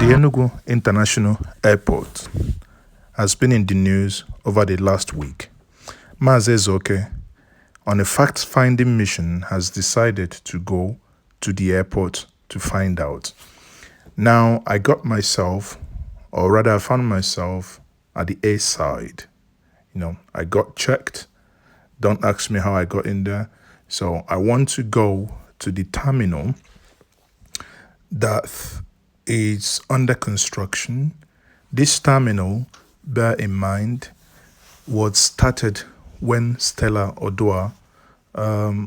The Enugu International Airport has been in the news over the last week. Maazị Ezeoke, on a fact-finding mission, has decided to go to the airport to find out. Now, I found myself at the A side. I got checked. Don't ask me how I got in there. So I want to go to the terminal that is under construction. This terminal, bear in mind, was started when Stella Odua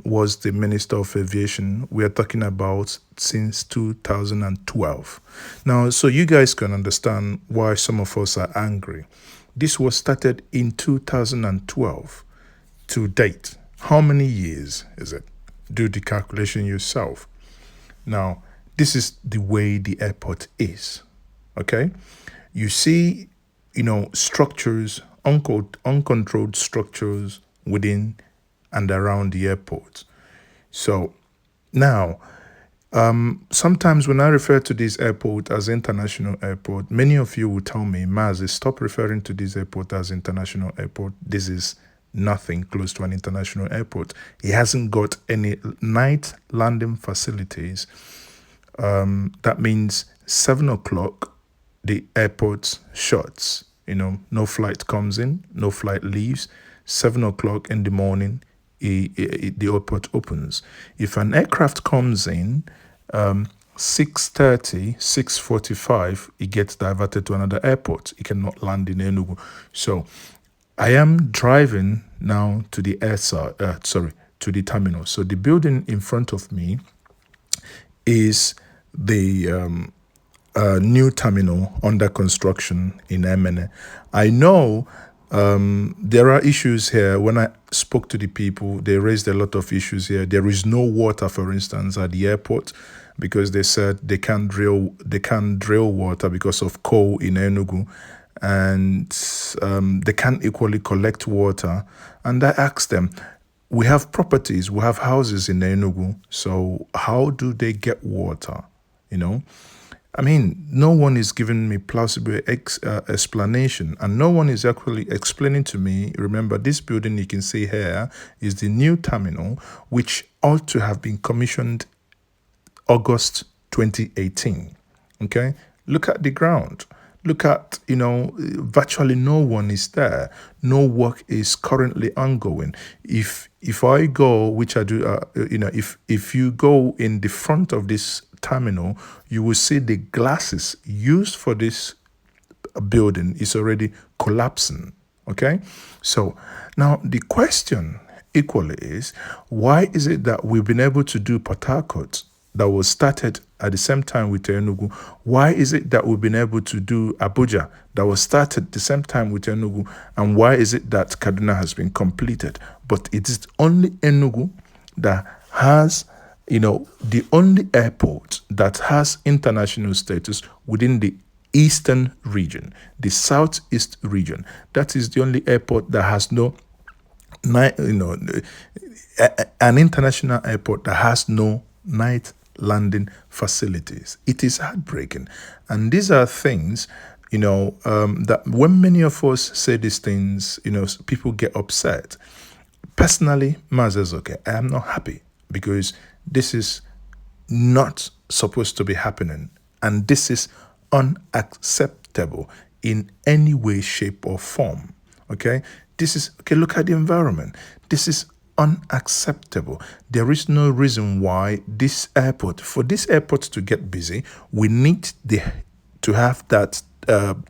was the Minister of Aviation. We are talking about since 2012. Now, so you guys can understand why some of us are angry. This was started in 2012 to date. How many years is it? Do the calculation yourself. Now, this is the way the airport is, okay? You see, structures, uncontrolled structures within and around the airport. So now, sometimes when I refer to this airport as international airport, many of you will tell me, Mazi, stop referring to this airport as international airport. This is nothing close to an international airport. It hasn't got any night landing facilities. That means 7 o'clock, the airport shuts. No flight comes in, no flight leaves. 7 o'clock in the morning, the airport opens. If an aircraft comes in, 6:30, 6:45, it gets diverted to another airport. It cannot land in Enugu. So I am driving now to the to the terminal. So the building in front of me is the new terminal under construction in Emene. I know there are issues here. When I spoke to the people, they raised a lot of issues here. There is no water, for instance, at the airport, because they said they can't drill water because of coal in Enugu, and they can't equally collect water. And I asked them, we have properties, we have houses in Enugu, so how do they get water? I mean, no one is giving me plausible explanation, and no one is actually explaining to me. Remember, this building you can see here is the new terminal, which ought to have been commissioned August 2018. Okay, look at the ground. Look at, virtually no one is there. No work is currently ongoing. If I go, which I do, if you go in the front of this terminal, you will see the glasses used for this building is already collapsing. Okay, so now the question equally is, why is it that we've been able to do Port Harcourt that was started at the same time with Enugu? Why is it that we've been able to do Abuja that was started the same time with Enugu? And why is it that Kaduna has been completed? But it is only Enugu that has, the only airport that has international status within the eastern region, the southeast region. That is the only airport that has an international airport that has no night landing facilities. It is heartbreaking. And these are things, that when many of us say these things, people get upset. Personally, Maazị Ezeoke, I am not happy, because this is not supposed to be happening. And this is unacceptable in any way, shape, or form. Okay? Look at the environment. This is unacceptable. There is no reason why for this airport to get busy, we need to have that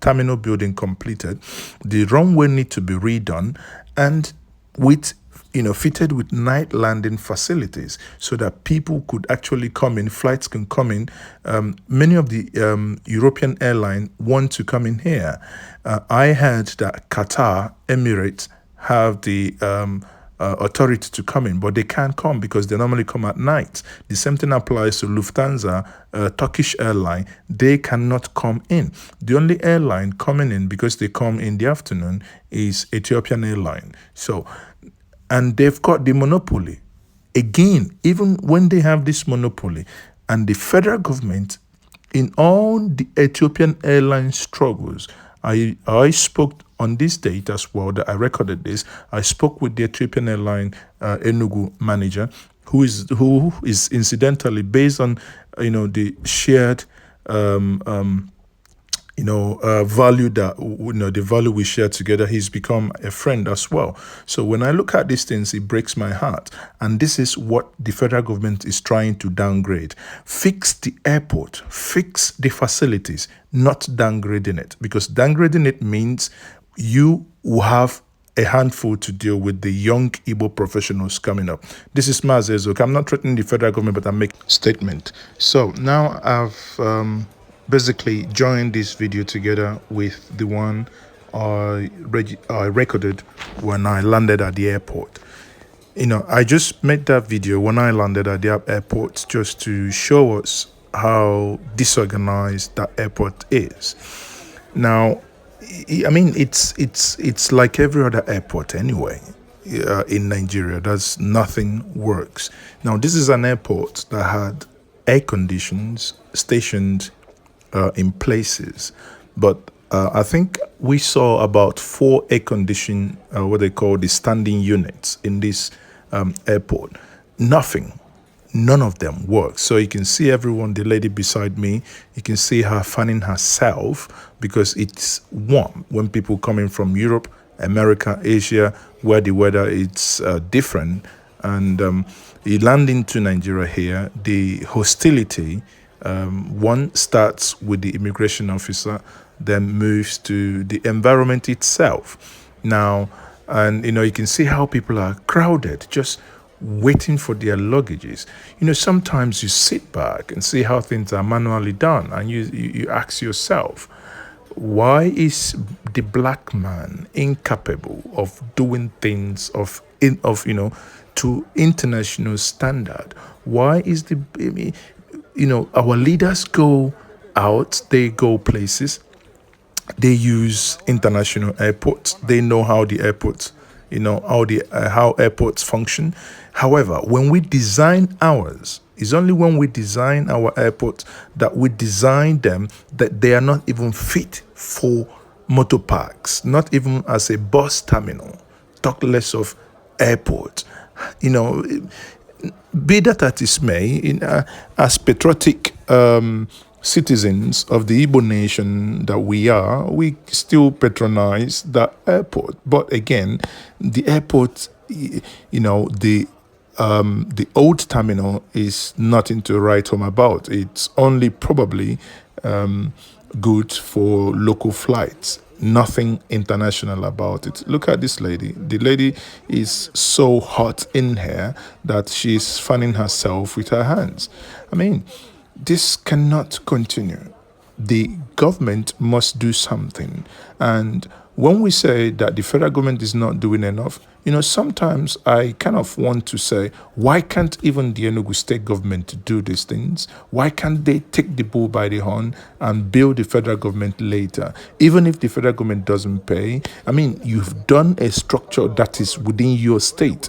terminal building completed. The runway need to be redone, and fitted with night landing facilities, so that people could actually come in, flights can come in. Many of the European airlines want to come in here. I heard that Qatar, Emirates have the authority to come in, but they can't come because they normally come at night. The same thing applies to Lufthansa, Turkish Airline. They cannot come in. The only airline coming in, because they come in the afternoon, is Ethiopian Airline. And they've got the monopoly. Again, even when they have this monopoly, and the federal government in all the Ethiopian Airline struggles, I spoke on this date as well that I recorded this. I spoke with the Ethiopian Airline Enugu manager, who is incidentally based on the shared value that the value we share together. He's become a friend as well. So when I look at these things, it breaks my heart. And this is what the federal government is trying to downgrade: fix the airport, fix the facilities, not downgrading it, because downgrading it means you will have a handful to deal with the young Igbo professionals coming up. This is Mazezo. I'm not threatening the federal government, but I'm making a statement. So now I've basically joined this video together with the one I recorded when I landed at the airport. I just made that video when I landed at the airport just to show us how disorganized that airport is. Now, I mean, it's like every other airport anyway. In Nigeria, there's nothing works. Now, this is an airport that had air conditions stationed in places, but I think we saw about 4 air conditioned, what they call the standing units in this airport. None of them work. So you can see everyone, the lady beside me, you can see her fanning herself because it's warm. When people coming from Europe, America, Asia, where the weather is different, and you land into Nigeria here, the hostility, one starts with the immigration officer, then moves to the environment itself. Now, and you can see how people are crowded, just waiting for their luggages. Sometimes you sit back and see how things are manually done, and you ask yourself, why is the black man incapable of doing things to international standard? Why is our leaders go out, they go places, they use international airports, they know how the airports, how airports function. However, when we design ours, it's only when we design our airports that we design them that they are not even fit for motor parks, not even as a bus terminal, talk less of airport. Be that as it may, as patriotic citizens of the Igbo nation that we are, we still patronize that airport. But again, the airport, the old terminal is nothing to write home about. It's only probably good for local flights. Nothing international about it. Look at this lady. The lady is so hot in here that she's fanning herself with her hands. I mean, this cannot continue. The government must do something. And when we say that the federal government is not doing enough, sometimes I kind of want to say, why can't even the Enugu state government do these things? Why can't they take the bull by the horn and build the federal government later? Even if the federal government doesn't pay, I mean, you've done a structure that is within your state.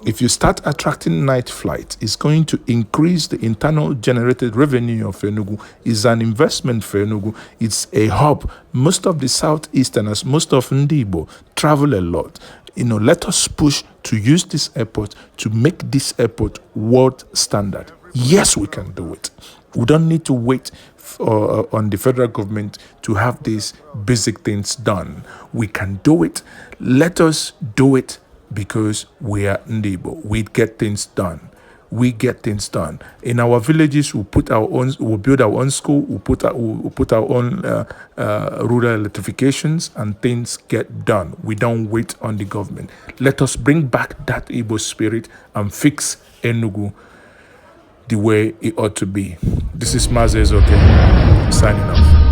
If you start attracting night flights, it's going to increase the internal generated revenue of Enugu. It's an investment for Enugu. It's a hub. Most of the Southeasterners, most of Ndibo, travel a lot. Let us push to use this airport to make this airport world standard. Yes, we can do it. We don't need to wait on the federal government to have these basic things done. We can do it. Let us do it. Because we are Ndibo, we get things done. We get things done. In our villages, we build our own school, we put our own rural electrifications, and things get done. We don't wait on the government. Let us bring back that Igbo spirit and fix Enugu the way it ought to be. This is Mazezo, signing off.